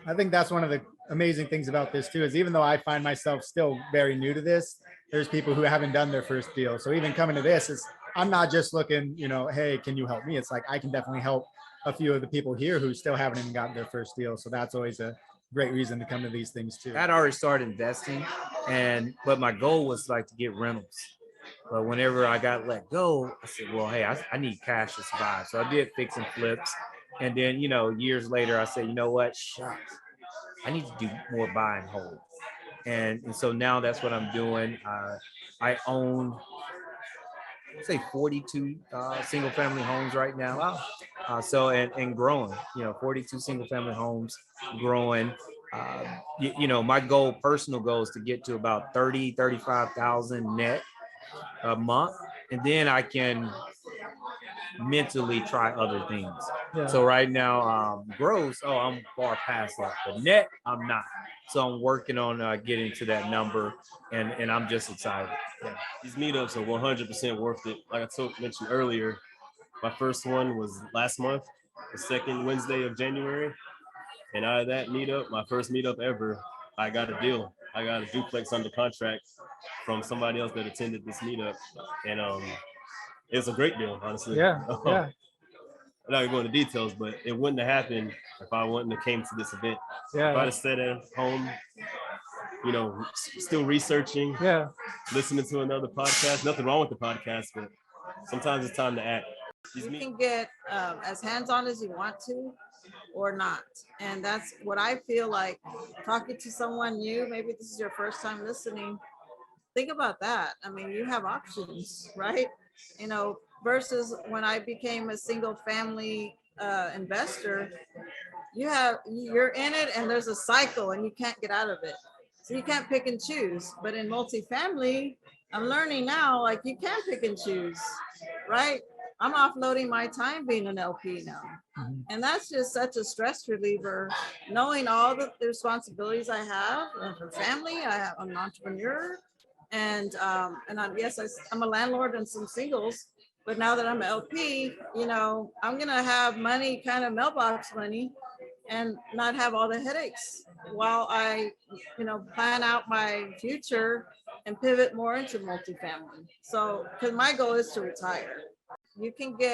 I think that's one of the amazing things about this too, is even though I find myself still very new to this, there's people who haven't done their first deal. So even coming to this is, I'm not just looking, hey, can you help me? It's like, I can definitely help a few of the people here who still haven't even gotten their first deal. So that's always a great reason to come to these things too. I'd already started investing, but my goal was like to get rentals. But whenever I got let go, I said, well, hey, I need cash to survive. So I did fix and flips. And then, years later, I said, you know what? Shucks, I need to do more buy and hold. And so now that's what I'm doing. I own, say, 42 single family homes right now. Wow. And growing, 42 single family homes growing. My personal goal is to get to about 35,000 net a month. And then I can mentally try other things. Yeah. So right now, gross, I'm far past that. But net, I'm not. So I'm working on getting to that number, and I'm just excited. Yeah. These meetups are 100% worth it. Like I mentioned earlier, my first one was last month, the second Wednesday of January. And out of that meetup, my first meetup ever, I got a deal. I got a duplex under contract from somebody else that attended this meetup. And it was a great deal, honestly. Yeah. Yeah. I'm not gonna go into details, but it wouldn't have happened if I wouldn't have came to this event. Yeah. If I'd have sat at home, still researching, listening to another podcast. Nothing wrong with the podcast, but sometimes it's time to act. You can get as hands-on as you want to or not. And that's what I feel like talking to someone new. Maybe this is your first time listening. Think about that. I mean, you have options, right? Versus when I became a single family investor, you're in it and there's a cycle and you can't get out of it. So you can't pick and choose. But in multifamily, I'm learning now, like you can pick and choose, right? I'm offloading my time being an LP now. Mm-hmm. And that's just such a stress reliever, knowing all the responsibilities I have for family. I'm an entrepreneur, and I'm a landlord and some singles. But now that I'm an LP, I'm gonna have money, kind of mailbox money, and not have all the headaches while I, plan out my future and pivot more into multifamily. So, because my goal is to retire. You can get